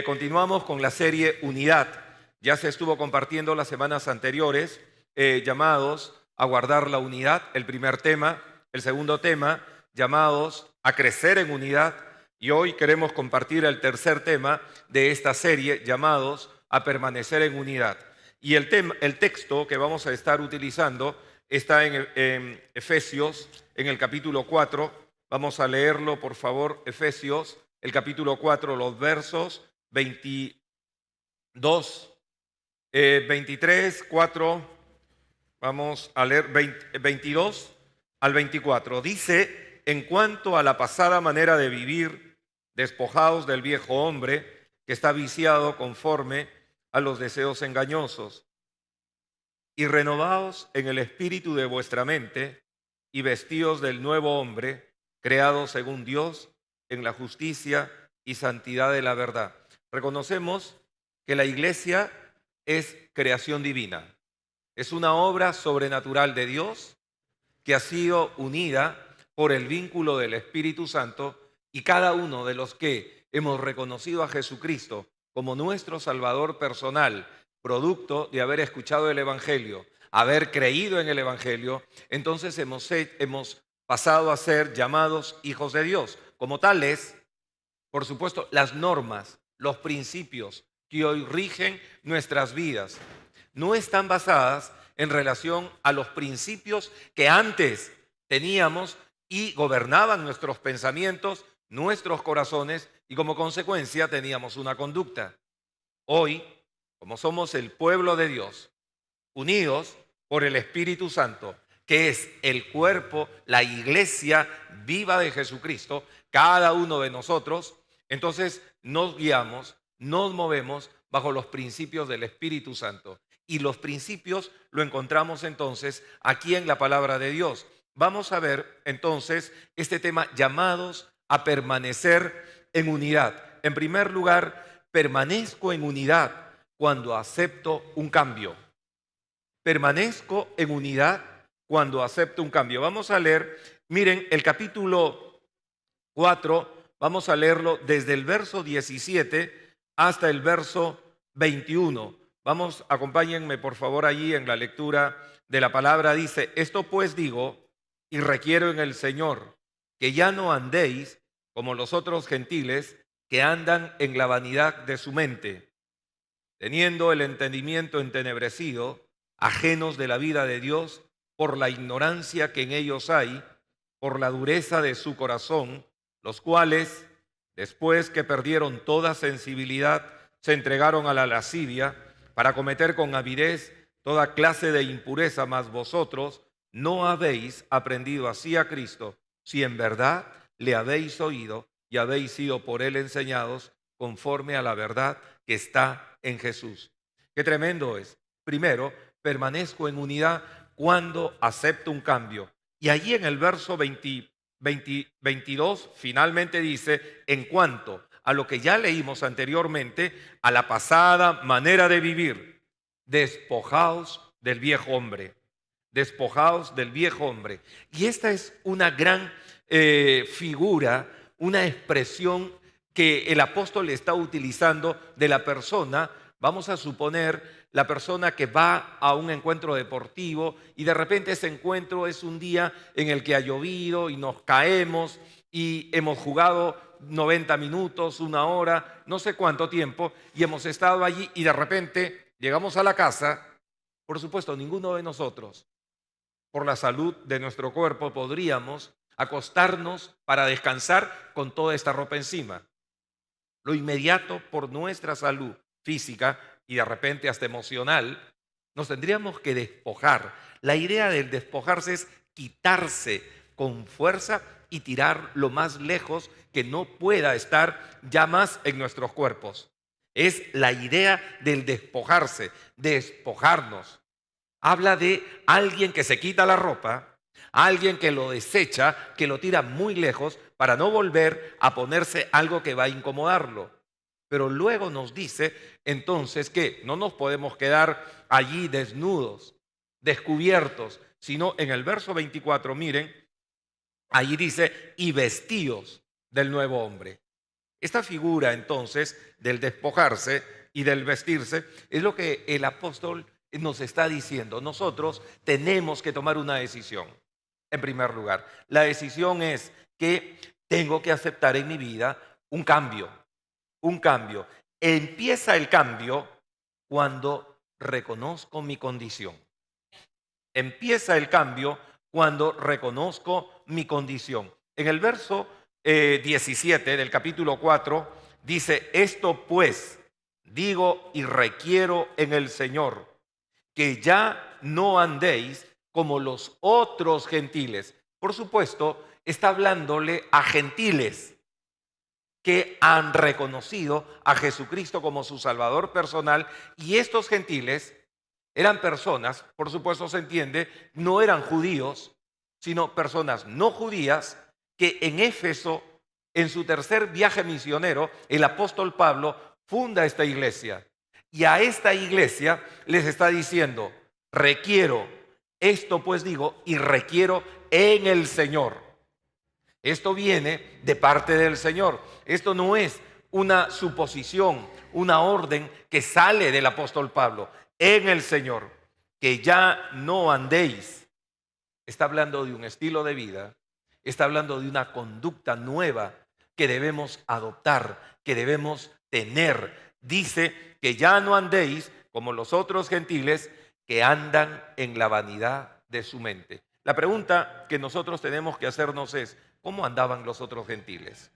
Continuamos con la serie Unidad. Ya se estuvo compartiendo las semanas anteriores, llamados a guardar la unidad, el primer tema. El segundo tema, llamados a crecer en unidad. Y hoy queremos compartir el tercer tema de esta serie, llamados a permanecer en unidad. Y el texto que vamos a estar utilizando está en Efesios, en el capítulo 4. Vamos a leerlo, por favor, Efesios, el capítulo 4, los versos 22, 23, 4, vamos a leer 22 al 24. Dice: en cuanto a la pasada manera de vivir, despojaos del viejo hombre que está viciado conforme a los deseos engañosos, y renovaos en el espíritu de vuestra mente, y vestíos del nuevo hombre, creado según Dios, en la justicia y santidad de la verdad. Reconocemos que la iglesia es creación divina. Es una obra sobrenatural de Dios que ha sido unida por el vínculo del Espíritu Santo, y cada uno de los que hemos reconocido a Jesucristo como nuestro Salvador personal, producto de haber escuchado el Evangelio, haber creído en el Evangelio, entonces hemos pasado a ser llamados hijos de Dios. Como tales, por supuesto, las normas, los principios que hoy rigen nuestras vidas no están basadas en relación a los principios que antes teníamos y gobernaban nuestros pensamientos, nuestros corazones, y como consecuencia teníamos una conducta. Hoy, como somos el pueblo de Dios, unidos por el Espíritu Santo, que es el cuerpo, la iglesia viva de Jesucristo, cada uno de nosotros, entonces nos guiamos, nos movemos bajo los principios del Espíritu Santo. Y los principios lo encontramos entonces aquí en la palabra de Dios. Vamos a ver entonces este tema, llamados a permanecer en unidad. En primer lugar, permanezco en unidad cuando acepto un cambio. Permanezco en unidad cuando acepto un cambio. Vamos a leer, miren, el capítulo 4, vamos a leerlo desde el verso 17 hasta el verso 21. Vamos, acompáñenme por favor allí en la lectura de la palabra. Dice: esto pues digo y requiero en el Señor, que ya no andéis como los otros gentiles que andan en la vanidad de su mente, teniendo el entendimiento entenebrecido, ajenos de la vida de Dios por la ignorancia que en ellos hay, por la dureza de su corazón, los cuales, después que perdieron toda sensibilidad, se entregaron a la lascivia para cometer con avidez toda clase de impureza. Mas vosotros no habéis aprendido así a Cristo, si en verdad le habéis oído y habéis sido por él enseñados conforme a la verdad que está en Jesús. Qué tremendo es. Primero, permanezco en unidad cuando acepto un cambio. Y allí en el verso 22 finalmente dice: en cuanto a lo que ya leímos anteriormente, a la pasada manera de vivir, despojaos del viejo hombre. Despojaos del viejo hombre. Y esta es una gran figura, una expresión que el apóstol está utilizando de la persona. Vamos a suponer la persona que va a un encuentro deportivo y de repente ese encuentro es un día en el que ha llovido y nos caemos y hemos jugado 90 minutos, una hora, no sé cuánto tiempo, y hemos estado allí y de repente llegamos a la casa. Por supuesto, ninguno de nosotros, por la salud de nuestro cuerpo, podríamos acostarnos para descansar con toda esta ropa encima. Lo inmediato, por nuestra salud física y de repente hasta emocional, nos tendríamos que despojar. La idea del despojarse es quitarse con fuerza y tirar lo más lejos que no pueda estar ya más en nuestros cuerpos. Es la idea del despojarse, despojarnos. Habla de alguien que se quita la ropa, alguien que lo desecha, que lo tira muy lejos para no volver a ponerse algo que va a incomodarlo. Pero luego nos dice entonces que no nos podemos quedar allí desnudos, descubiertos, sino en el verso 24, miren, allí dice: y vestíos del nuevo hombre. Esta figura entonces del despojarse y del vestirse es lo que el apóstol nos está diciendo. Nosotros tenemos que tomar una decisión. En primer lugar, la decisión es que tengo que aceptar en mi vida un cambio, un cambio. Empieza el cambio cuando reconozco mi condición. Empieza el cambio cuando reconozco mi condición. En el verso 17 del capítulo 4 dice, esto pues digo y requiero en el Señor, que ya no andéis como los otros gentiles. Por supuesto, está hablándole a gentiles que han reconocido a Jesucristo como su Salvador personal, y estos gentiles eran personas, por supuesto se entiende, no eran judíos, sino personas no judías que en Éfeso, en su tercer viaje misionero, el apóstol Pablo funda esta iglesia. Y a esta iglesia les está diciendo, requiero, esto pues digo, y requiero en el Señor. Esto viene de parte del Señor. Esto no es una suposición, una orden que sale del apóstol Pablo. En el Señor, que ya no andéis. Está hablando de un estilo de vida, está hablando de una conducta nueva que debemos adoptar, que debemos tener. Dice que ya no andéis como los otros gentiles que andan en la vanidad de su mente. La pregunta que nosotros tenemos que hacernos es, ¿cómo andaban los otros gentiles?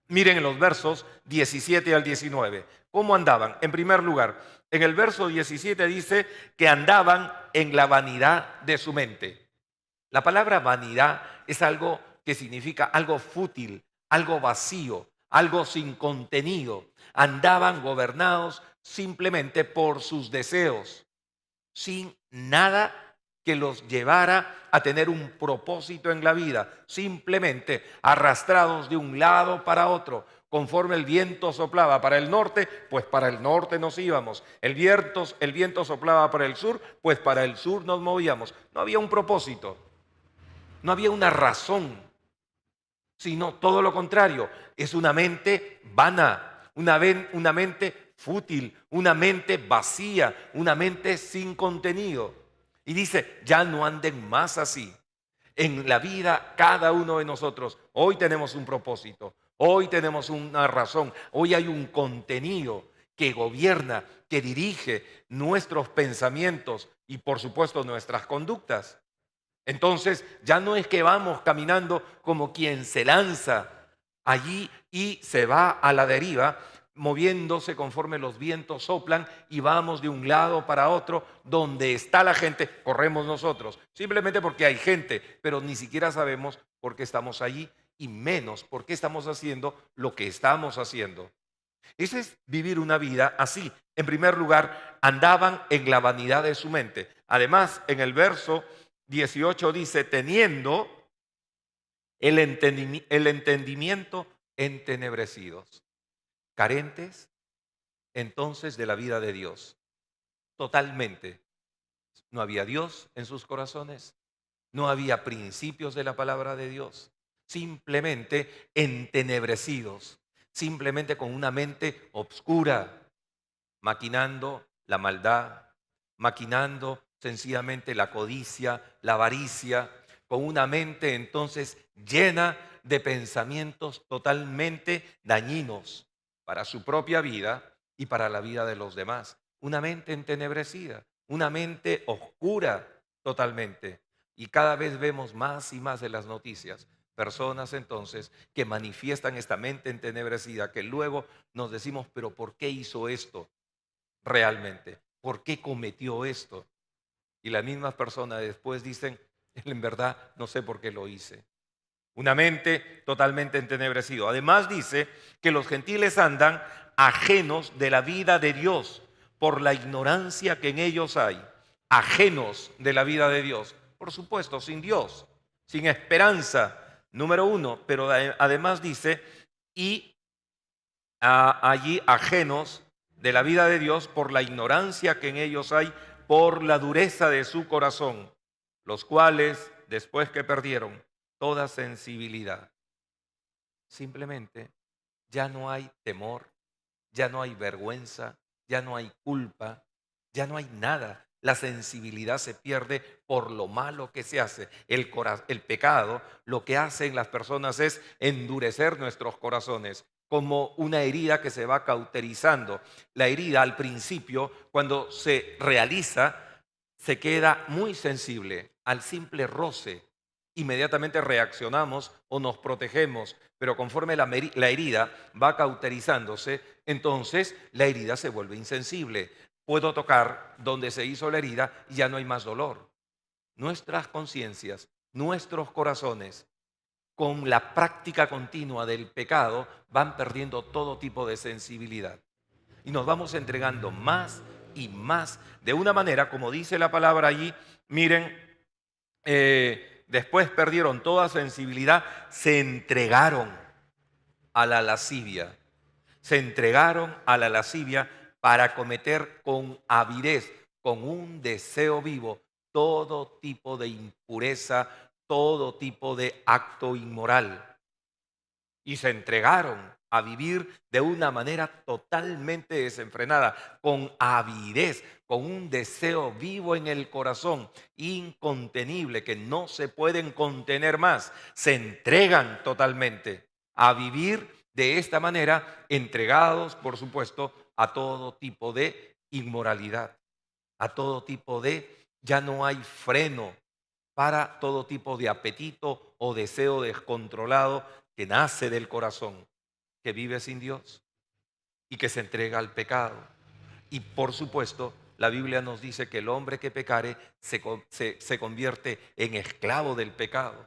Miren en los versos 17 al 19. ¿Cómo andaban? En primer lugar, en el verso 17 dice que andaban en la vanidad de su mente. La palabra vanidad es algo que significa algo fútil, algo vacío, algo sin contenido. Andaban gobernados simplemente por sus deseos, sin nada que los llevara a tener un propósito en la vida, simplemente arrastrados de un lado para otro. Conforme el viento soplaba para el norte, pues para el norte nos íbamos. El viento soplaba para el sur, pues para el sur nos movíamos. No había un propósito, no había una razón, sino todo lo contrario. Es una mente vana, una mente fútil, una mente vacía, una mente sin contenido. Y dice, ya no anden más así. En la vida, cada uno de nosotros, hoy tenemos un propósito, hoy tenemos una razón, hoy hay un contenido que gobierna, que dirige nuestros pensamientos y por supuesto nuestras conductas. Entonces, ya no es que vamos caminando como quien se lanza allí y se va a la deriva, moviéndose conforme los vientos soplan y vamos de un lado para otro, donde está la gente, corremos nosotros, simplemente porque hay gente, pero ni siquiera sabemos por qué estamos allí y menos por qué estamos haciendo lo que estamos haciendo. Ese es vivir una vida así. En primer lugar, andaban en la vanidad de su mente. Además, en el verso 18 dice, teniendo el entendimiento entenebrecidos, carentes entonces de la vida de Dios, totalmente. No había Dios en sus corazones, no había principios de la palabra de Dios, simplemente entenebrecidos, simplemente con una mente obscura, maquinando la maldad, maquinando sencillamente la codicia, la avaricia, con una mente entonces llena de pensamientos totalmente dañinos para su propia vida y para la vida de los demás. Una mente entenebrecida, una mente oscura totalmente. Y cada vez vemos más y más en las noticias personas entonces que manifiestan esta mente entenebrecida, que luego nos decimos, pero ¿por qué hizo esto realmente? ¿Por qué cometió esto? Y las mismas personas después dicen, en verdad no sé por qué lo hice. Una mente totalmente entenebrecida. Además dice que los gentiles andan ajenos de la vida de Dios por la ignorancia que en ellos hay. Ajenos de la vida de Dios. Por supuesto, sin Dios, sin esperanza, número uno. Pero además dice, y allí ajenos de la vida de Dios por la ignorancia que en ellos hay, por la dureza de su corazón, los cuales, después que perdieron toda sensibilidad, simplemente ya no hay temor, ya no hay vergüenza, ya no hay culpa, ya no hay nada. La sensibilidad se pierde por lo malo que se hace. El pecado lo que hace en las personas es endurecer nuestros corazones, como una herida que se va cauterizando. La herida al principio, cuando se realiza, se queda muy sensible al simple roce. Inmediatamente reaccionamos o nos protegemos, pero conforme la herida va cauterizándose, entonces la herida se vuelve insensible. Puedo tocar donde se hizo la herida y ya no hay más dolor. Nuestras conciencias, nuestros corazones, con la práctica continua del pecado, van perdiendo todo tipo de sensibilidad. Y nos vamos entregando más y más, de una manera, como dice la palabra allí, miren, después perdieron toda sensibilidad, se entregaron a la lascivia. Se entregaron a la lascivia para cometer con avidez, con un deseo vivo, todo tipo de impureza, todo tipo de acto inmoral. Y se entregaron a vivir de una manera totalmente desenfrenada, con avidez, con un deseo vivo en el corazón, incontenible, que no se pueden contener más. Se entregan totalmente a vivir de esta manera, entregados, por supuesto, a todo tipo de inmoralidad, a todo tipo de, ya no hay freno para todo tipo de apetito o deseo descontrolado que nace del corazón, que vive sin Dios y que se entrega al pecado. Y por supuesto, la Biblia nos dice que el hombre que pecare se convierte en esclavo del pecado.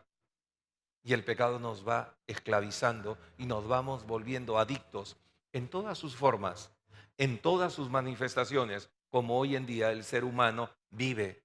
Y el pecado nos va esclavizando y nos vamos volviendo adictos en todas sus formas, en todas sus manifestaciones, como hoy en día el ser humano vive,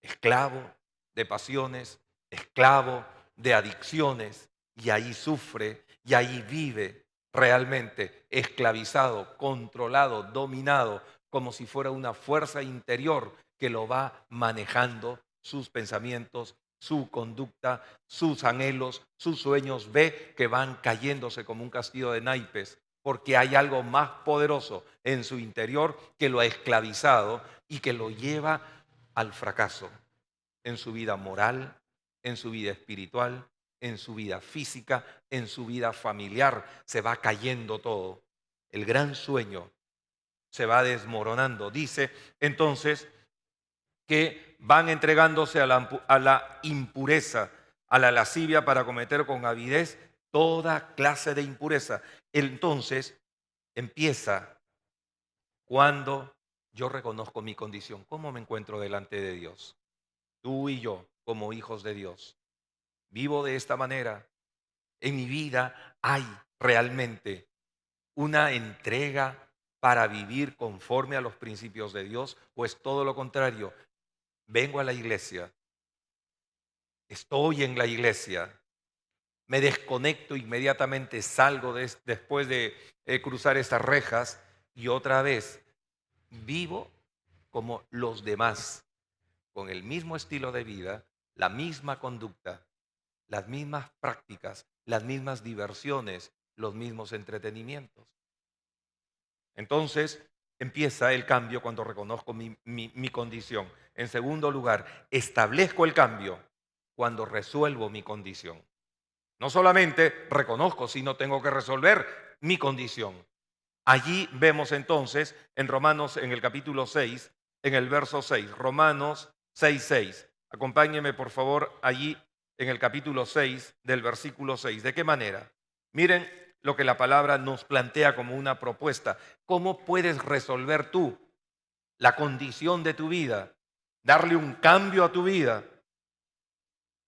esclavo de pasiones, esclavo de adicciones, y ahí sufre, y ahí vive realmente esclavizado, controlado, dominado, como si fuera una fuerza interior que lo va manejando sus pensamientos, su conducta, sus anhelos, sus sueños. Ve que van cayéndose como un castillo de naipes, porque hay algo más poderoso en su interior que lo ha esclavizado y que lo lleva al fracaso en su vida moral, en su vida espiritual, en su vida física, en su vida familiar. Se va cayendo todo. El gran sueño se va desmoronando. Dice entonces que van entregándose a la impureza, a la lascivia, para cometer con avidez toda clase de impureza. Entonces empieza cuando yo reconozco mi condición. ¿Cómo me encuentro delante de Dios? Tú y yo, como hijos de Dios, vivo de esta manera. En mi vida hay realmente una entrega para vivir conforme a los principios de Dios, pues todo lo contrario, vengo a la iglesia, estoy en la iglesia, me desconecto inmediatamente, salgo después de cruzar estas rejas y otra vez vivo como los demás, con el mismo estilo de vida, la misma conducta, las mismas prácticas, las mismas diversiones, los mismos entretenimientos. Entonces empieza el cambio cuando reconozco mi condición. En segundo lugar, establezco el cambio cuando resuelvo mi condición. No solamente reconozco, sino tengo que resolver mi condición. Allí vemos entonces en Romanos, en el capítulo 6, en el verso 6, Romanos 6:6. Acompáñeme por favor allí en el capítulo 6 del versículo 6. ¿De qué manera? Miren lo que la palabra nos plantea como una propuesta. ¿Cómo puedes resolver tú la condición de tu vida? Darle un cambio a tu vida.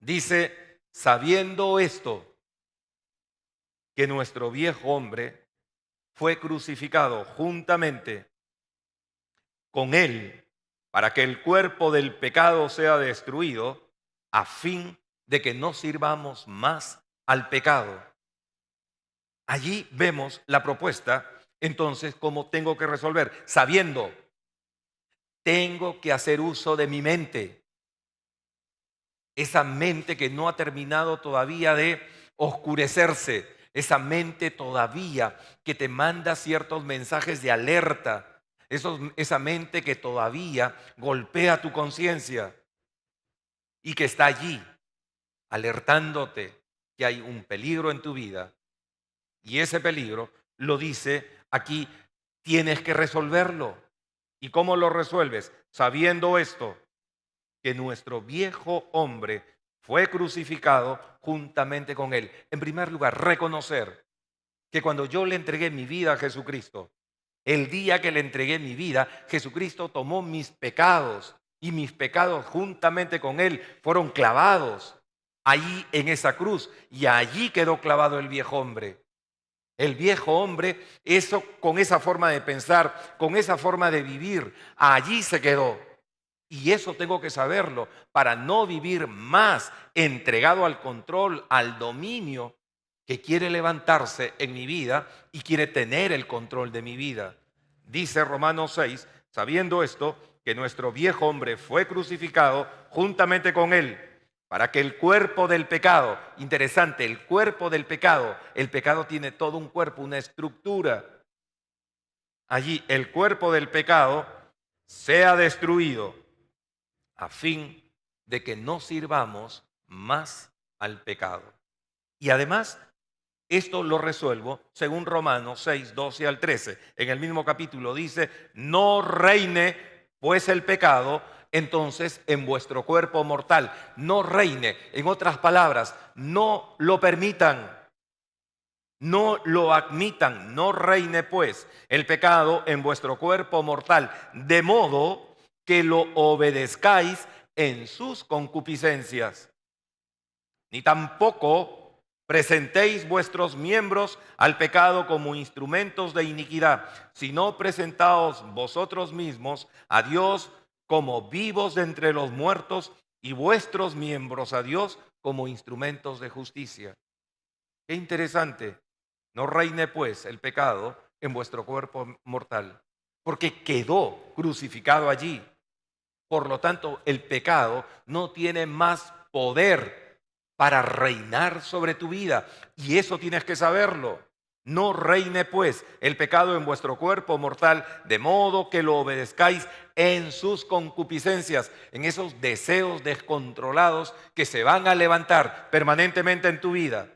Dice, sabiendo esto, que nuestro viejo hombre fue crucificado juntamente con él para que el cuerpo del pecado sea destruido, a fin de que no sirvamos más al pecado. Allí vemos la propuesta, entonces, cómo tengo que resolver, sabiendo, tengo que hacer uso de mi mente, esa mente que no ha terminado todavía de oscurecerse, esa mente todavía que te manda ciertos mensajes de alerta, esa mente que todavía golpea tu conciencia y que está allí alertándote que hay un peligro en tu vida. Y ese peligro, lo dice aquí, tienes que resolverlo. ¿Y cómo lo resuelves? Sabiendo esto, que nuestro viejo hombre fue crucificado juntamente con él. En primer lugar, reconocer que cuando yo le entregué mi vida a Jesucristo, el día que le entregué mi vida, Jesucristo tomó mis pecados y mis pecados juntamente con él fueron clavados allí en esa cruz y allí quedó clavado el viejo hombre. El viejo hombre, eso con esa forma de pensar, con esa forma de vivir, allí se quedó. Y eso tengo que saberlo para no vivir más entregado al control, al dominio que quiere levantarse en mi vida y quiere tener el control de mi vida. Dice Romanos 6, sabiendo esto, que nuestro viejo hombre fue crucificado juntamente con él, para que el cuerpo del pecado, interesante, el cuerpo del pecado, el pecado tiene todo un cuerpo, una estructura. Allí el cuerpo del pecado sea destruido a fin de que no sirvamos más al pecado. Y además, esto lo resuelvo según Romanos 6, 12 al 13. En el mismo capítulo dice, no reine pues el pecado entonces en vuestro cuerpo mortal. No reine. En otras palabras, no lo permitan. No lo admitan. No reine pues el pecado en vuestro cuerpo mortal. De modo que lo obedezcáis en sus concupiscencias. Ni tampoco presentéis vuestros miembros al pecado como instrumentos de iniquidad, sino presentaos vosotros mismos a Dios como vivos de entre los muertos y vuestros miembros a Dios como instrumentos de justicia. Qué interesante. No reine pues el pecado en vuestro cuerpo mortal, porque quedó crucificado allí. Por lo tanto, el pecado no tiene más poder para reinar sobre tu vida. Y eso tienes que saberlo. No reine pues el pecado en vuestro cuerpo mortal, de modo que lo obedezcáis en sus concupiscencias, en esos deseos descontrolados que se van a levantar permanentemente en tu vida.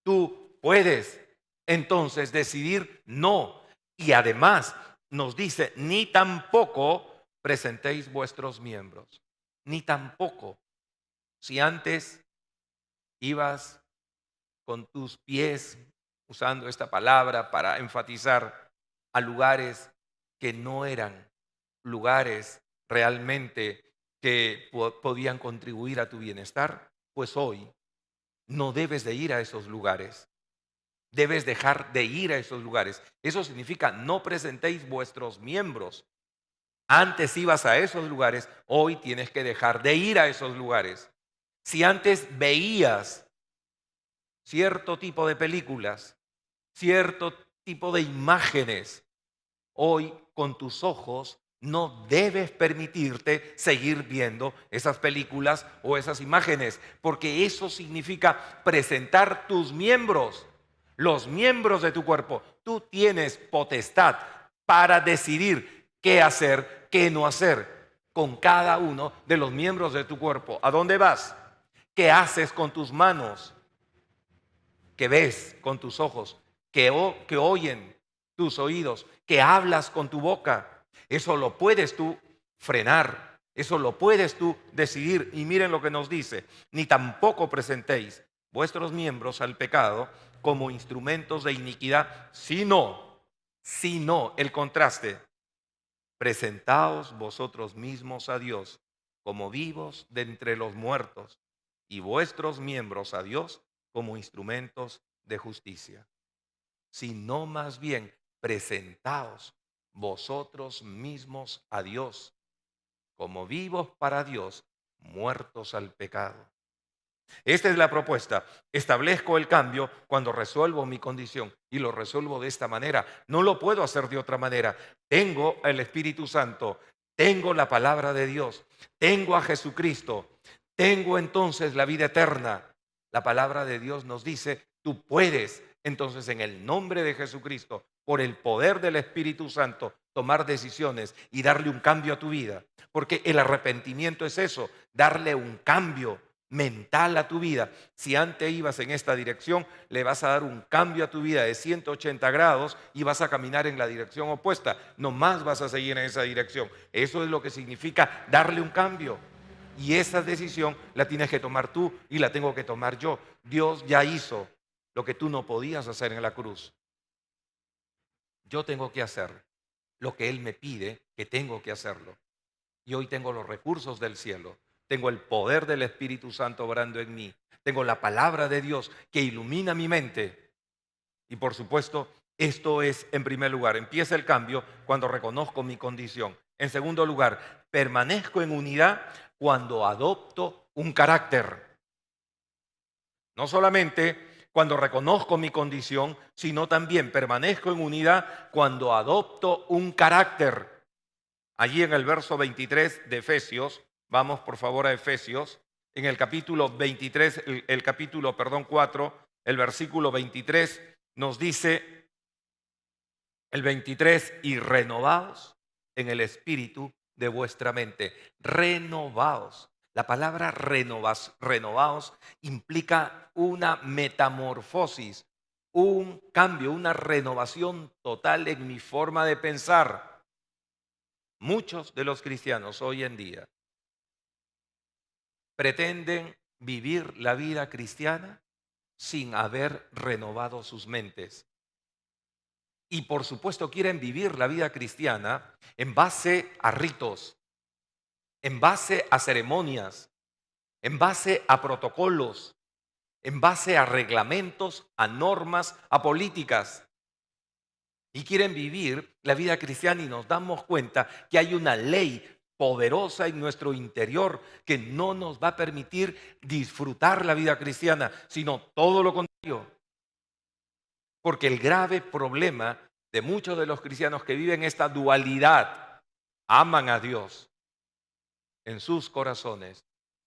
Tú puedes entonces decidir no. Y además nos dice, ni tampoco presentéis vuestros miembros, ni tampoco. Si antes ibas con tus pies, usando esta palabra para enfatizar, a lugares que no eran lugares realmente que podían contribuir a tu bienestar, pues hoy no debes de ir a esos lugares. Debes dejar de ir a esos lugares. Eso significa no presentéis vuestros miembros. Antes ibas a esos lugares, hoy tienes que dejar de ir a esos lugares. Si antes veías cierto tipo de películas, cierto tipo de imágenes, hoy con tus ojos no debes permitirte seguir viendo esas películas o esas imágenes, porque eso significa presentar tus miembros, los miembros de tu cuerpo. Tú tienes potestad para decidir qué hacer, qué no hacer con cada uno de los miembros de tu cuerpo. ¿A dónde vas? ¿Qué haces con tus manos? ¿Qué ves con tus ojos? ¿Qué oyen tus oídos? ¿Qué hablas con tu boca? Eso lo puedes tú frenar. Eso lo puedes tú decidir. Y miren lo que nos dice. Ni tampoco presentéis vuestros miembros al pecado como instrumentos de iniquidad, sino, el contraste, presentaos vosotros mismos a Dios como vivos de entre los muertos y vuestros miembros a Dios como instrumentos de justicia. Sino más bien presentaos vosotros mismos a Dios como vivos para Dios, muertos al pecado. Esta es la propuesta. Establezco el cambio cuando resuelvo mi condición y lo resuelvo de esta manera. No lo puedo hacer de otra manera. Tengo el Espíritu Santo, tengo la palabra de Dios, tengo a Jesucristo, tengo entonces la vida eterna. La palabra de Dios nos dice, tú puedes, entonces en el nombre de Jesucristo, por el poder del Espíritu Santo, tomar decisiones y darle un cambio a tu vida. Porque el arrepentimiento es eso, darle un cambio mental a tu vida. Si antes ibas en esta dirección, le vas a dar un cambio a tu vida de 180 grados y vas a caminar en la dirección opuesta. No más vas a seguir en esa dirección. Eso es lo que significa darle un cambio. Y esa decisión la tienes que tomar tú y la tengo que tomar yo. Dios ya hizo lo que tú no podías hacer en la cruz. Yo tengo que hacer lo que Él me pide que tengo que hacerlo. Y hoy tengo los recursos del cielo. Tengo el poder del Espíritu Santo obrando en mí. Tengo la palabra de Dios que ilumina mi mente. Y por supuesto, esto es en primer lugar. Empieza el cambio cuando reconozco mi condición. En segundo lugar, permanezco en unidad cuando adopto un carácter. No solamente cuando reconozco mi condición, sino también permanezco en unidad cuando adopto un carácter. Allí en el verso 23 de Efesios, vamos por favor a Efesios, en el capítulo 23, el capítulo, 4, el versículo 23 nos dice, el 23, y renovaos en el espíritu de vuestra mente. Renovaos. La palabra renovaos implica una metamorfosis, un cambio, una renovación total en mi forma de pensar. Muchos de los cristianos hoy en día pretenden vivir la vida cristiana sin haber renovado sus mentes. Y por supuesto quieren vivir la vida cristiana en base a ritos, en base a ceremonias, en base a protocolos, en base a reglamentos, a normas, a políticas. Y quieren vivir la vida cristiana y nos damos cuenta que hay una ley poderosa en nuestro interior que no nos va a permitir disfrutar la vida cristiana, sino todo lo contrario. Porque el grave problema de muchos de los cristianos que viven esta dualidad, aman a Dios en sus corazones,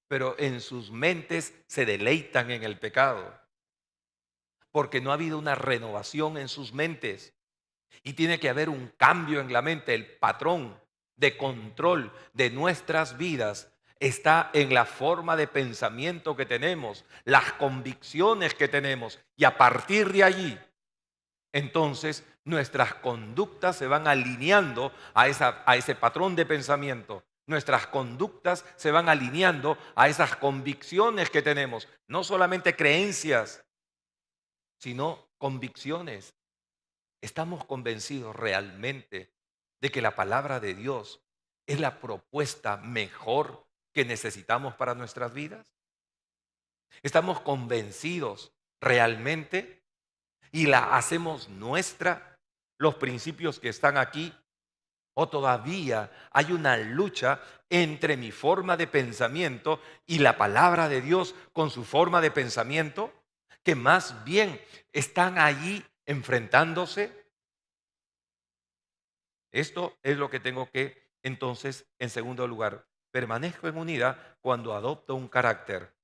pero en sus mentes se deleitan en el pecado. Porque no ha habido una renovación en sus mentes. Y tiene que haber un cambio en la mente. El patrón de control de nuestras vidas está en la forma de pensamiento que tenemos, las convicciones que tenemos. Y a partir de allí, entonces nuestras conductas se van alineando a ese patrón de pensamiento. Nuestras conductas se van alineando a esas convicciones que tenemos. No solamente creencias, sino convicciones. ¿Estamos convencidos realmente de que la palabra de Dios es la propuesta mejor que necesitamos para nuestras vidas? ¿Estamos convencidos realmente y la hacemos nuestra, los principios que están aquí? ¿O todavía hay una lucha entre mi forma de pensamiento y la palabra de Dios con su forma de pensamiento? Que más bien están allí enfrentándose. Esto es lo que tengo que, entonces, en segundo lugar, permanezco en unidad cuando adopto un carácter.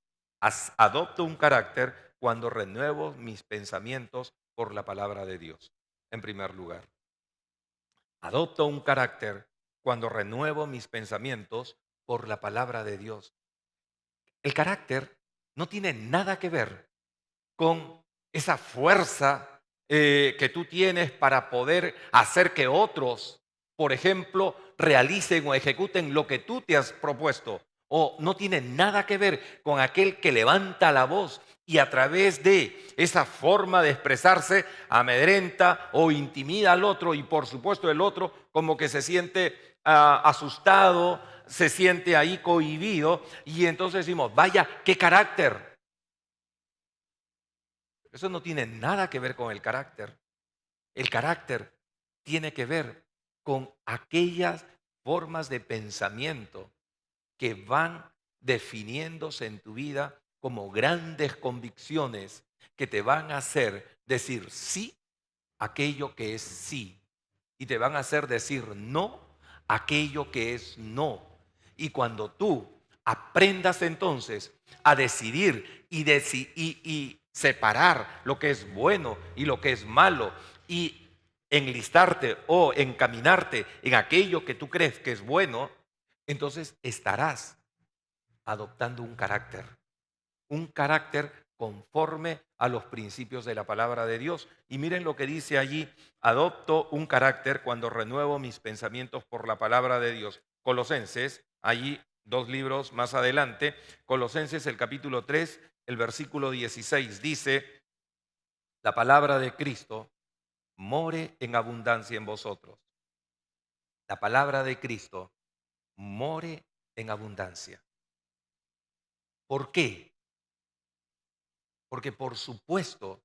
Adopto un carácter cuando renuevo mis pensamientos por la palabra de Dios, en primer lugar. Adopto un carácter cuando renuevo mis pensamientos por la palabra de Dios. El carácter no tiene nada que ver con esa fuerza que tú tienes para poder hacer que otros, por ejemplo, realicen o ejecuten lo que tú te has propuesto. O no tiene nada que ver con aquel que levanta la voz y a través de esa forma de expresarse amedrenta o intimida al otro, y por supuesto el otro como que se siente asustado, se siente ahí cohibido, y entonces decimos, vaya, qué carácter. Eso no tiene nada que ver con el carácter. El carácter tiene que ver con aquellas formas de pensamiento que van definiéndose en tu vida como grandes convicciones que te van a hacer decir sí a aquello que es sí, y te van a hacer decir no a aquello que es no. Y cuando tú aprendas entonces a decidir y separar lo que es bueno y lo que es malo y enlistarte o encaminarte en aquello que tú crees que es bueno, entonces estarás adoptando un carácter conforme a los principios de la palabra de Dios. Y miren lo que dice allí: adopto un carácter cuando renuevo mis pensamientos por la palabra de Dios. Colosenses, allí 2 libros más adelante, Colosenses el capítulo 3, el versículo 16, dice: la palabra de Cristo more en abundancia en vosotros. La palabra de Cristo more en abundancia. ¿Por qué? Porque por supuesto,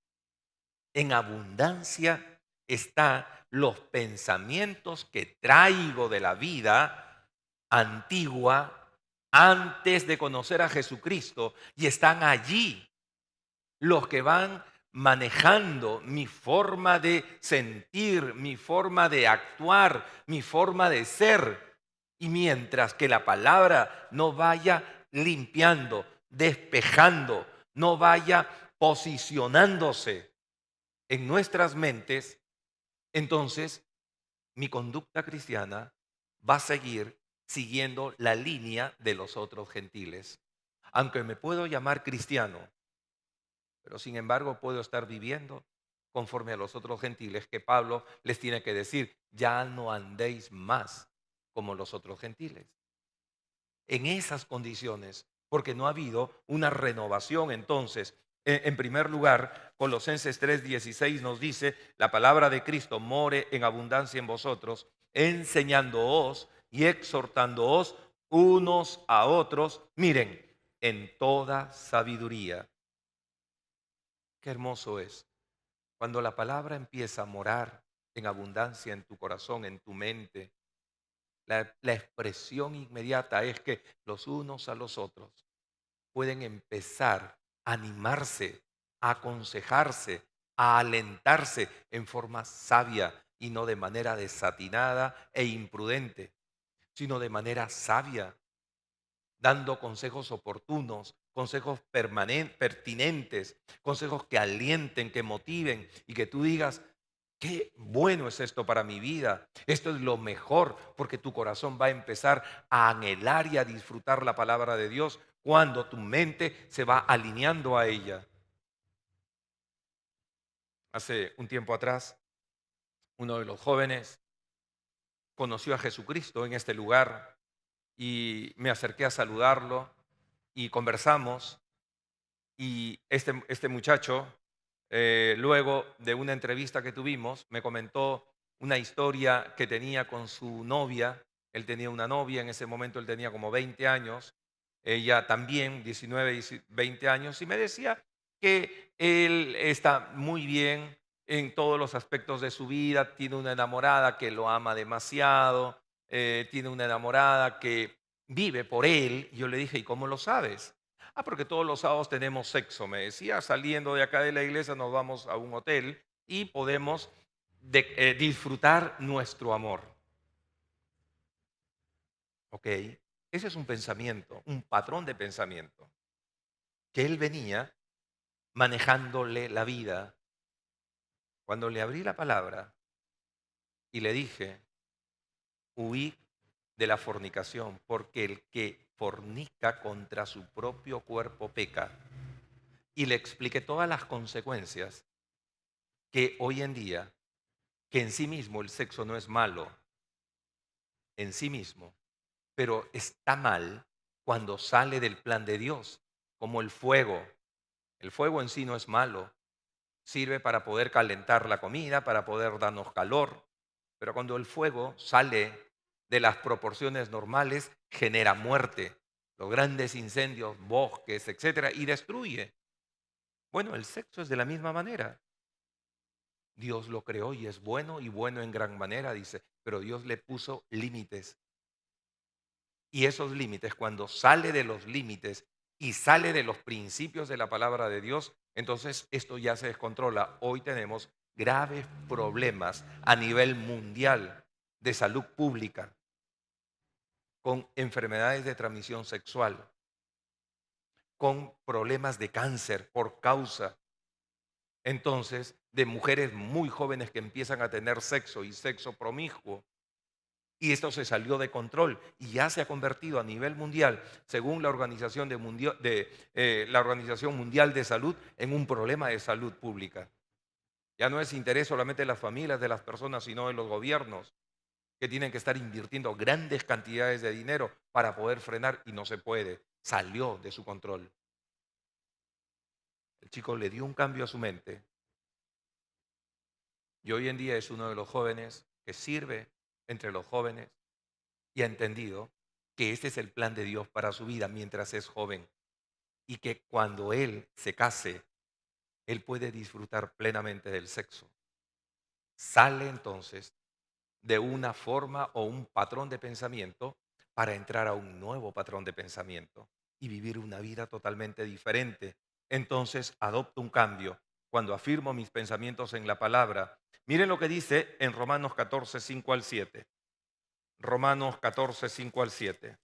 en abundancia están los pensamientos que traigo de la vida antigua antes de conocer a Jesucristo, y están allí los que van manejando mi forma de sentir, mi forma de actuar, mi forma de ser. Y mientras que la palabra no vaya limpiando, despejando, no vaya posicionándose en nuestras mentes, entonces mi conducta cristiana va a seguir siguiendo la línea de los otros gentiles. Aunque me puedo llamar cristiano, pero sin embargo puedo estar viviendo conforme a los otros gentiles, que Pablo les tiene que decir: ya no andéis más como los otros gentiles. En esas condiciones, porque no ha habido una renovación. Entonces, en primer lugar, Colosenses 3:16 nos dice: la palabra de Cristo more en abundancia en vosotros, enseñándoos y exhortándoos unos a otros, miren, en toda sabiduría. Qué hermoso es cuando la palabra empieza a morar en abundancia en tu corazón, en tu mente. La expresión inmediata es que los unos a los otros pueden empezar a animarse, a aconsejarse, a alentarse en forma sabia, y no de manera desatinada e imprudente, sino de manera sabia, dando consejos oportunos, consejos pertinentes, consejos que alienten, que motiven y que tú digas: qué bueno es esto para mi vida, esto es lo mejor, porque tu corazón va a empezar a anhelar y a disfrutar la palabra de Dios cuando tu mente se va alineando a ella. Hace un tiempo atrás, uno de los jóvenes conoció a Jesucristo en este lugar y me acerqué a saludarlo y conversamos. Y este muchacho, luego de una entrevista que tuvimos, me comentó una historia que tenía con su novia. Él tenía una novia, en ese momento él tenía como 20 años, ella también, 19, 20 años, y me decía que él está muy bien en todos los aspectos de su vida, tiene una enamorada que lo ama demasiado, tiene una enamorada que vive por él. Y yo le dije: ¿y cómo lo sabes? Ah, porque todos los sábados tenemos sexo, me decía. Saliendo de acá de la iglesia nos vamos a un hotel y podemos disfrutar nuestro amor. ¿Ok? Ese es un pensamiento, un patrón de pensamiento que él venía manejándole la vida. Cuando le abrí la palabra y le dije: huí de la fornicación, porque el que fornica contra su propio cuerpo peca. Y le expliqué todas las consecuencias que hoy en día, que en sí mismo el sexo no es malo en sí mismo, pero está mal cuando sale del plan de Dios, como el fuego. El fuego en sí no es malo, sirve para poder calentar la comida, para poder darnos calor, pero cuando el fuego sale de las proporciones normales, genera muerte, los grandes incendios, bosques, etcétera, y destruye. Bueno, el sexo es de la misma manera. Dios lo creó y es bueno, y bueno en gran manera, dice, pero Dios le puso límites. Y esos límites, cuando sale de los límites y sale de los principios de la palabra de Dios, entonces esto ya se descontrola. Hoy tenemos graves problemas a nivel mundial de salud pública con enfermedades de transmisión sexual, con problemas de cáncer por causa, entonces, de mujeres muy jóvenes que empiezan a tener sexo y sexo promiscuo. Y esto se salió de control y ya se ha convertido a nivel mundial, según la la Organización Mundial de Salud, en un problema de salud pública. Ya no es interés solamente de las familias, de las personas, sino de los gobiernos, que tienen que estar invirtiendo grandes cantidades de dinero para poder frenar y no se puede. Salió de su control. El chico le dio un cambio a su mente y hoy en día es uno de los jóvenes que sirve entre los jóvenes y ha entendido que este es el plan de Dios para su vida mientras es joven y que cuando él se case, él puede disfrutar plenamente del sexo. Sale entonces de una forma o un patrón de pensamiento para entrar a un nuevo patrón de pensamiento y vivir una vida totalmente diferente. Entonces adopto un cambio cuando afirmo mis pensamientos en la palabra. Miren lo que dice en Romanos 14, 5 al 7. Romanos 14, 5 al 7.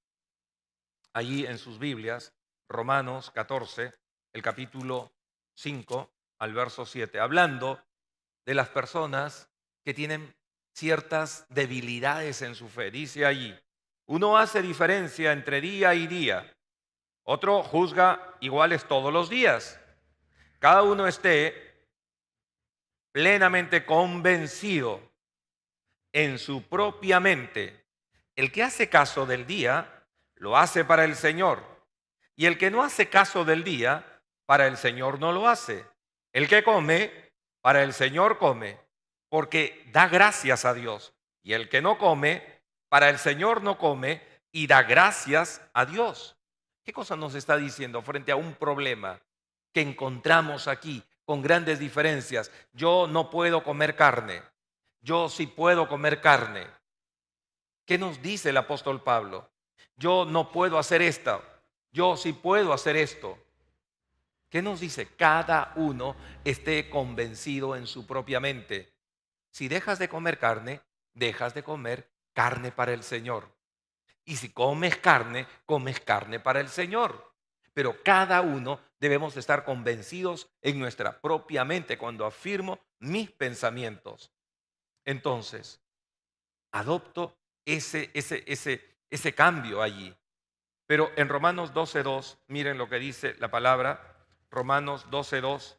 Allí en sus Biblias, Romanos 14, el capítulo 5 al verso 7, hablando de las personas que tienen ciertas debilidades en su fe. Dice allí, uno hace diferencia entre día y día, otro juzga iguales todos los días. Cada uno esté plenamente convencido en su propia mente. El que hace caso del día, lo hace para el Señor. Y el que no hace caso del día, para el Señor no lo hace. El que come, para el Señor come, porque da gracias a Dios. Y el que no come, para el Señor no come y da gracias a Dios. ¿Qué cosa nos está diciendo frente a un problema que encontramos aquí con grandes diferencias? Yo no puedo comer carne. Yo sí puedo comer carne. ¿Qué nos dice el apóstol Pablo? Yo no puedo hacer esto. Yo sí puedo hacer esto. ¿Qué nos dice? Cada uno esté convencido en su propia mente. Si dejas de comer carne, dejas de comer carne para el Señor. Y si comes carne para el Señor. Pero cada uno debemos estar convencidos en nuestra propia mente cuando afirmo mis pensamientos. Entonces, adopto ese cambio allí. Pero en Romanos 12:2, miren lo que dice la palabra, Romanos 12:2,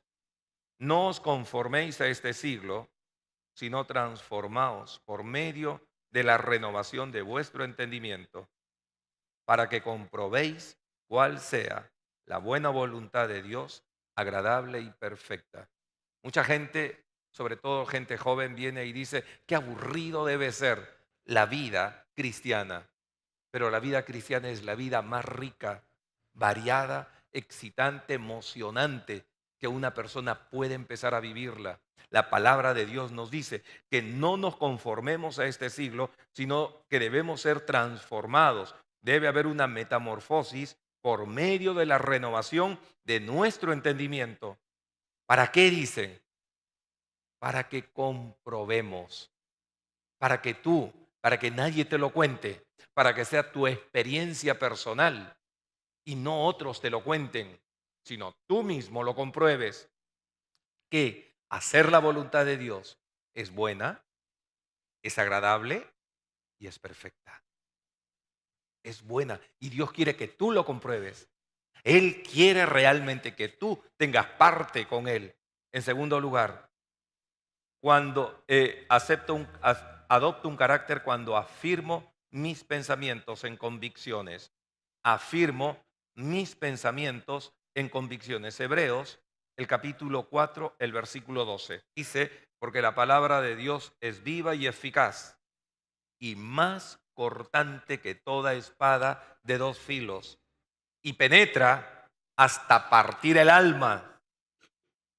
no os conforméis a este siglo, sino transformaos por medio de la renovación de vuestro entendimiento, para que comprobéis cuál sea la buena voluntad de Dios, agradable y perfecta. Mucha gente, sobre todo gente joven, viene y dice, qué aburrido debe ser la vida cristiana. Pero la vida cristiana es la vida más rica, variada, excitante, emocionante que una persona puede empezar a vivirla. La palabra de Dios nos dice que no nos conformemos a este siglo, sino que debemos ser transformados. Debe haber una metamorfosis por medio de la renovación de nuestro entendimiento. ¿Para qué dicen? Para que comprobemos, para que nadie te lo cuente, para que sea tu experiencia personal y no otros te lo cuenten, sino tú mismo lo compruebes, que hacer la voluntad de Dios es buena, es agradable y es perfecta. Es buena y Dios quiere que tú lo compruebes. Él quiere realmente que tú tengas parte con Él. En segundo lugar, cuando adopto un carácter, cuando afirmo mis pensamientos en convicciones. Afirmo mis pensamientos en convicciones. Hebreos, el capítulo 4, el versículo 12. Dice, porque la palabra de Dios es viva y eficaz y más cortante que toda espada de dos filos y penetra hasta partir el alma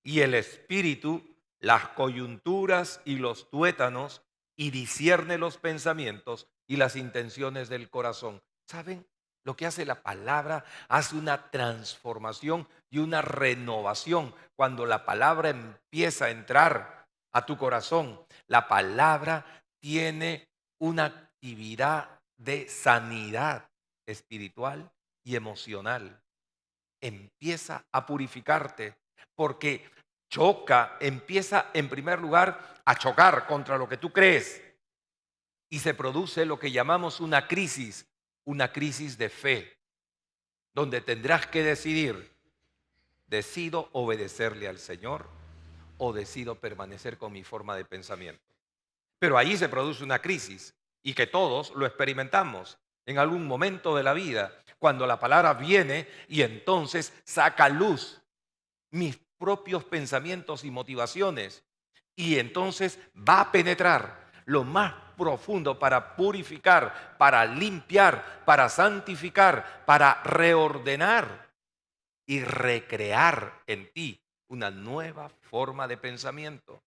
y el espíritu, las coyunturas y los tuétanos, y discierne los pensamientos y las intenciones del corazón. ¿Saben? Lo que hace la palabra, hace una transformación y una renovación. Cuando la palabra empieza a entrar a tu corazón, la palabra tiene una actividad de sanidad espiritual y emocional. Empieza a purificarte porque empieza en primer lugar a chocar contra lo que tú crees y se produce lo que llamamos una crisis de fe, donde tendrás que decidir, ¿decido obedecerle al Señor o decido permanecer con mi forma de pensamiento? Pero ahí se produce una crisis y que todos lo experimentamos en algún momento de la vida, cuando la palabra viene y entonces saca a luz mis propios pensamientos y motivaciones y entonces va a penetrar lo más profundo para purificar, para limpiar, para santificar, para reordenar y recrear en ti una nueva forma de pensamiento.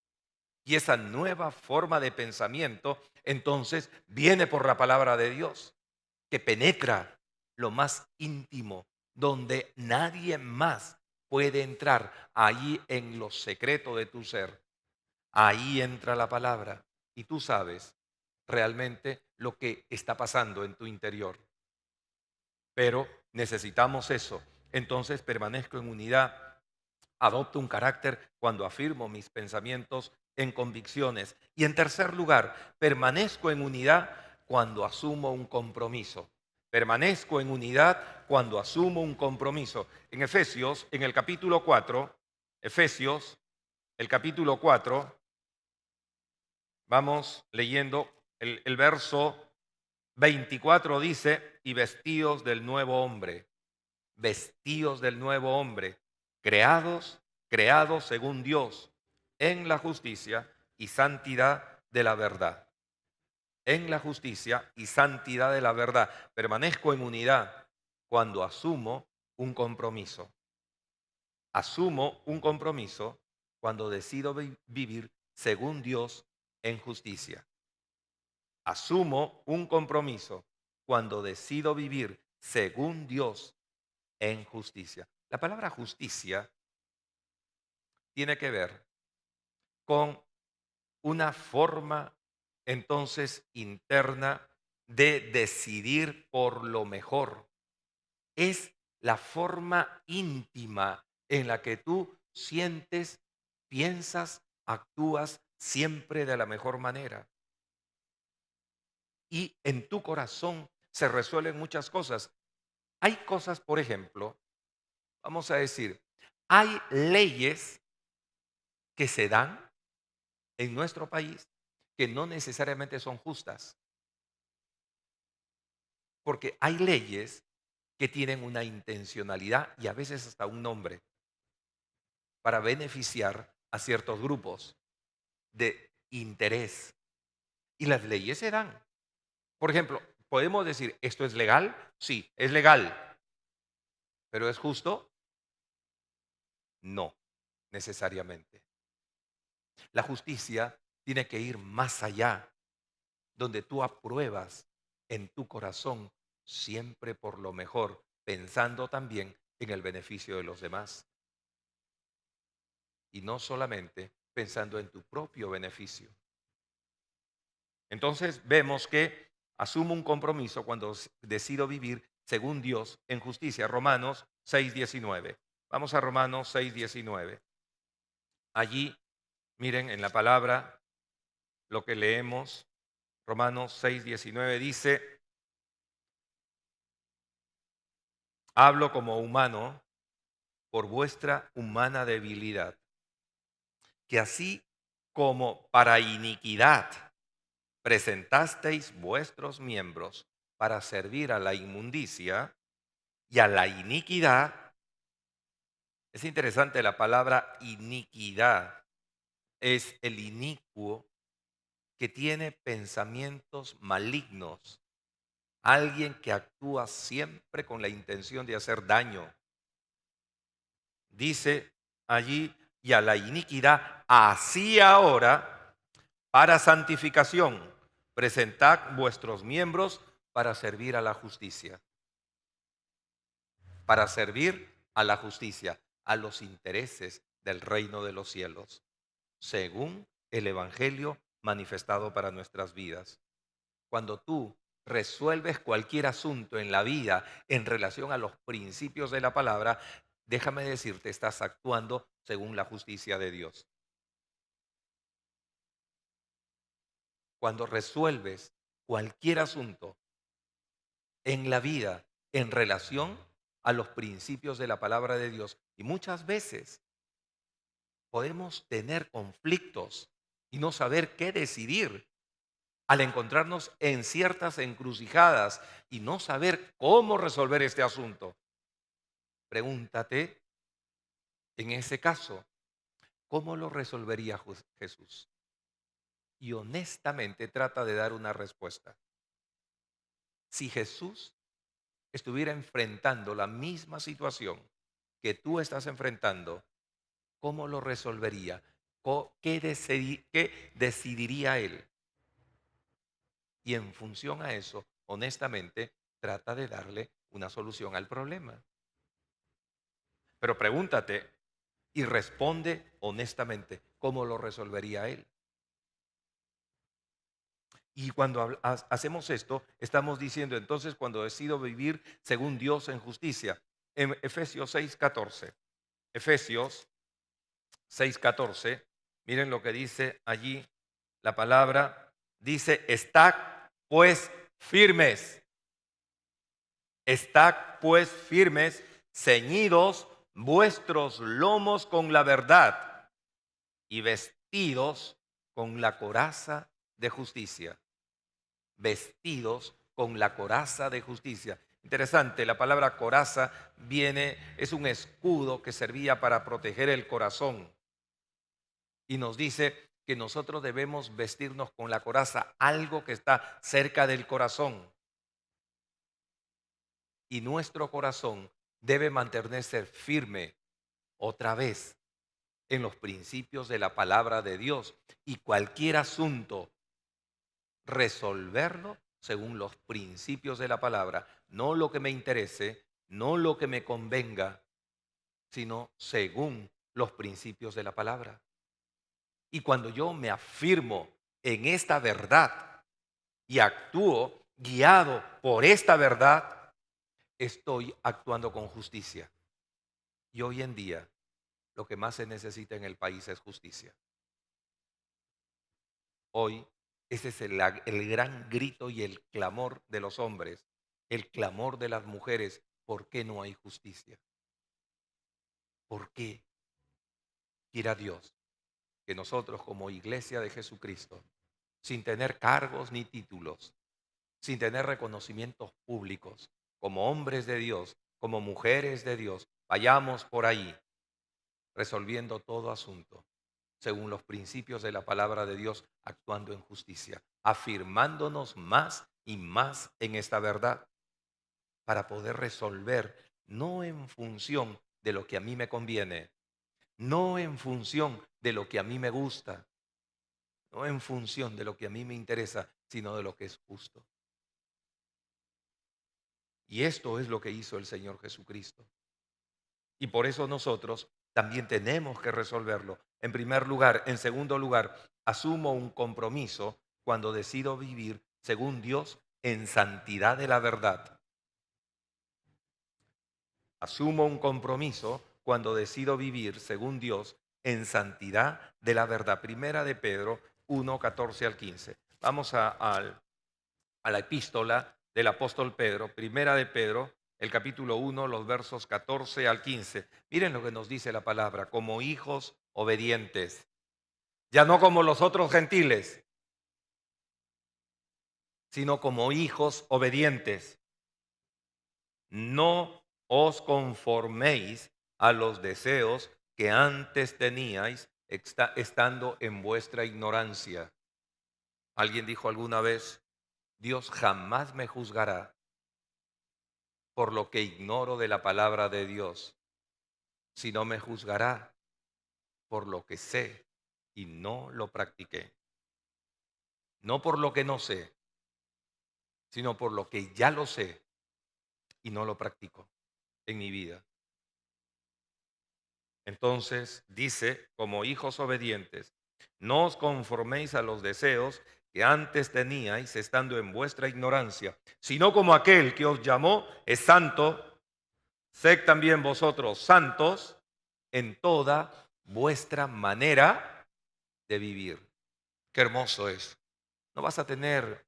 Y esa nueva forma de pensamiento entonces viene por la palabra de Dios, que penetra lo más íntimo, donde nadie más puede entrar, ahí en lo secreto de tu ser. Ahí entra la palabra y tú sabes realmente lo que está pasando en tu interior. Pero necesitamos eso. Entonces permanezco en unidad. Adopto un carácter cuando afirmo mis pensamientos en convicciones. Y en tercer lugar, permanezco en unidad cuando asumo un compromiso. Permanezco en unidad cuando asumo un compromiso. En Efesios, en el capítulo 4, Efesios, el capítulo 4, vamos leyendo el verso 24 dice, y vestidos del nuevo hombre, vestidos del nuevo hombre, creados según Dios, en la justicia y santidad de la verdad. En la justicia y santidad de la verdad. Permanezco en unidad cuando asumo un compromiso. Asumo un compromiso cuando decido vivir según Dios en justicia. Asumo un compromiso cuando decido vivir según Dios en justicia. La palabra justicia tiene que ver con una forma entonces interna de decidir por lo mejor. Es la forma íntima en la que tú sientes, piensas, actúas siempre de la mejor manera. Y en tu corazón se resuelven muchas cosas. Hay cosas, por ejemplo, vamos a decir, hay leyes que se dan en nuestro país que no necesariamente son justas, porque hay leyes que tienen una intencionalidad y a veces hasta un nombre para beneficiar a ciertos grupos de interés. Y las leyes se dan. Por ejemplo, podemos decir, ¿esto es legal? Sí, es legal. ¿Pero es justo? No, necesariamente. La justicia tiene que ir más allá, donde tú apruebas en tu corazón siempre por lo mejor, pensando también en el beneficio de los demás. Y no solamente pensando en tu propio beneficio. Entonces vemos que asumo un compromiso cuando decido vivir según Dios en justicia. Romanos 6:19. Vamos a Romanos 6:19. Allí, miren en la palabra lo que leemos. Romanos 6:19 dice, hablo como humano por vuestra humana debilidad, que así como para iniquidad presentasteis vuestros miembros para servir a la inmundicia y a la iniquidad. Es interesante la palabra iniquidad. Es el inicuo que tiene pensamientos malignos. Alguien que actúa siempre con la intención de hacer daño. Dice allí, y a la iniquidad, así ahora, para santificación, presentad vuestros miembros para servir a la justicia. Para servir a la justicia, a los intereses del reino de los cielos, según el Evangelio manifestado para nuestras vidas. Cuando tú resuelves cualquier asunto en la vida en relación a los principios de la palabra, déjame decirte, estás actuando según la justicia de Dios. Cuando resuelves cualquier asunto en la vida en relación a los principios de la palabra de Dios, y muchas veces podemos tener conflictos y no saber qué decidir al encontrarnos en ciertas encrucijadas y no saber cómo resolver este asunto. Pregúntate, en ese caso, ¿cómo lo resolvería Jesús? Y honestamente trata de dar una respuesta. Si Jesús estuviera enfrentando la misma situación que tú estás enfrentando, ¿cómo lo resolvería? ¿Qué decidiría él? Y en función a eso, honestamente, trata de darle una solución al problema. Pero pregúntate y responde honestamente, ¿cómo lo resolvería él? Y cuando hacemos esto, estamos diciendo entonces cuando decido vivir según Dios en justicia. En Efesios 6:14, Efesios 6:14, miren lo que dice allí la palabra, dice, estad pues firmes, estad pues firmes, ceñidos vuestros lomos con la verdad y vestidos con la coraza de justicia. Vestidos con la coraza de justicia. Interesante, la palabra coraza es un escudo que servía para proteger el corazón. Y nos dice que nosotros debemos vestirnos con la coraza, algo que está cerca del corazón. Y nuestro corazón debe mantenerse firme otra vez en los principios de la palabra de Dios. Y cualquier asunto, resolverlo según los principios de la palabra, no lo que me interese, no lo que me convenga, sino según los principios de la palabra. Y cuando yo me afirmo en esta verdad y actúo guiado por esta verdad, estoy actuando con justicia. Y hoy en día lo que más se necesita en el país es justicia. Hoy ese es el gran grito y el clamor de los hombres, el clamor de las mujeres. ¿Por qué no hay justicia? ¿Por qué? Quiera Dios que nosotros como iglesia de Jesucristo, sin tener cargos ni títulos, sin tener reconocimientos públicos, como hombres de Dios, como mujeres de Dios, vayamos por ahí resolviendo todo asunto según los principios de la palabra de Dios, actuando en justicia, afirmándonos más y más en esta verdad para poder resolver, no en función de lo que a mí me conviene, no en función de lo que a mí me gusta, no en función de lo que a mí me interesa, sino de lo que es justo. Y esto es lo que hizo el Señor Jesucristo. Y por eso nosotros también tenemos que resolverlo. En primer lugar. En segundo lugar, asumo un compromiso cuando decido vivir según Dios en santidad de la verdad. Asumo un compromiso cuando decido vivir según Dios en santidad de la verdad. Primera de Pedro 1, 14 al 15. Vamos a la epístola del apóstol Pedro, primera de Pedro, el capítulo 1, los versos 14 al 15. Miren lo que nos dice la palabra, como hijos obedientes, ya no como los otros gentiles, sino como hijos obedientes. No os conforméis a los deseos que antes teníais estando en vuestra ignorancia. Alguien dijo alguna vez, Dios jamás me juzgará por lo que ignoro de la palabra de Dios, sino me juzgará por lo que sé y no lo practiqué. No por lo que no sé, sino por lo que ya lo sé y no lo practico en mi vida. Entonces dice, como hijos obedientes, no os conforméis a los deseos que antes teníais estando en vuestra ignorancia, sino como aquel que os llamó es santo, sed también vosotros santos en toda vuestra manera de vivir. Qué hermoso es. No vas a tener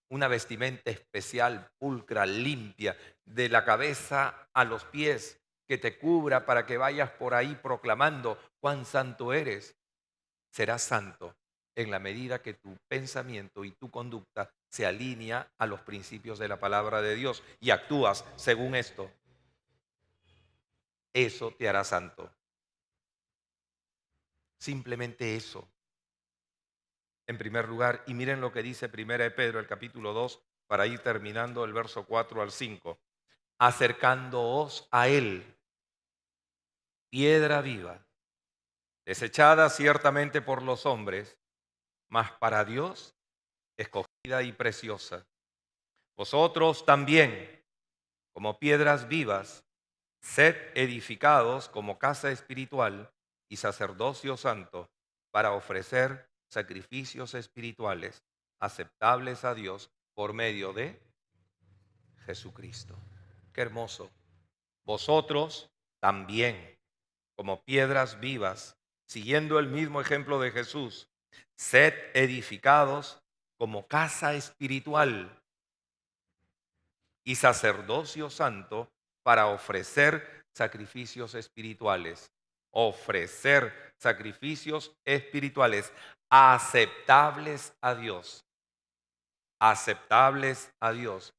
una vestimenta especial, pulcra, limpia, de la cabeza a los pies, que te cubra para que vayas por ahí proclamando cuán santo eres. Serás santo en la medida que tu pensamiento y tu conducta se alinea a los principios de la palabra de Dios y actúas según esto. Eso te hará santo. Simplemente eso. En primer lugar, y miren lo que dice Primera de Pedro, el capítulo 2, para ir terminando el verso 4 al 5. Acercándoos a Él, piedra viva, desechada ciertamente por los hombres, mas para Dios escogida y preciosa. Vosotros también, como piedras vivas, sed edificados como casa espiritual y sacerdocio santo para ofrecer sacrificios espirituales aceptables a Dios por medio de Jesucristo. Qué hermoso. Vosotros también, como piedras vivas, siguiendo el mismo ejemplo de Jesús, sed edificados como casa espiritual y sacerdocio santo para ofrecer sacrificios espirituales. Ofrecer sacrificios espirituales aceptables a Dios. Aceptables a Dios.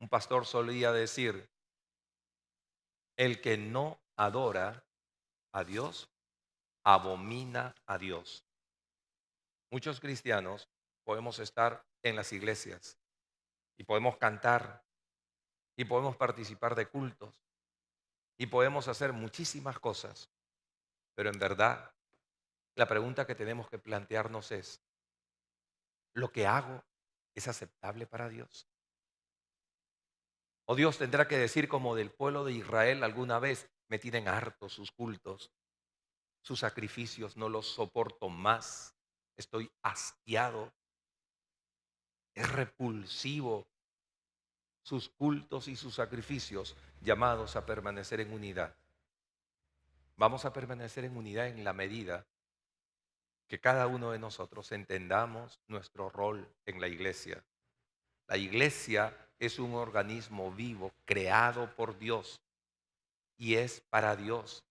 Un pastor solía decir, el que no adora a Dios, abomina a Dios. Muchos cristianos podemos estar en las iglesias y podemos cantar y podemos participar de cultos y podemos hacer muchísimas cosas, pero en verdad la pregunta que tenemos que plantearnos es, ¿lo que hago es aceptable para Dios? O Dios tendrá que decir como del pueblo de Israel alguna vez, me tienen hartos sus cultos, sus sacrificios, no los soporto más, estoy hastiado, es repulsivo sus cultos y sus sacrificios llamados a permanecer en unidad. Vamos a permanecer en unidad en la medida que cada uno de nosotros entendamos nuestro rol en la iglesia. La iglesia es un organismo vivo creado por Dios y es para Dios.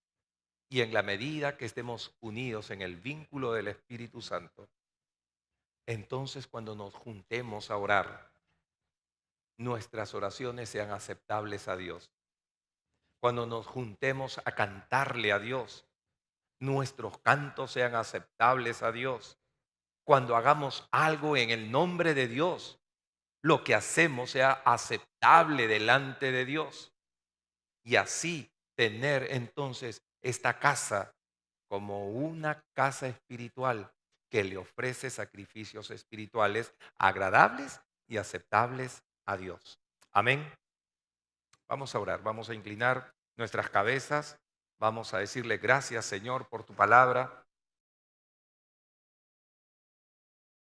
Y en la medida que estemos unidos en el vínculo del Espíritu Santo, entonces cuando nos juntemos a orar, nuestras oraciones sean aceptables a Dios. Cuando nos juntemos a cantarle a Dios, nuestros cantos sean aceptables a Dios. Cuando hagamos algo en el nombre de Dios, lo que hacemos sea aceptable delante de Dios. Y así tener entonces esta casa como una casa espiritual que le ofrece sacrificios espirituales agradables y aceptables a Dios. Amén. Vamos a orar, vamos a inclinar nuestras cabezas, vamos a decirle gracias, Señor, por tu palabra.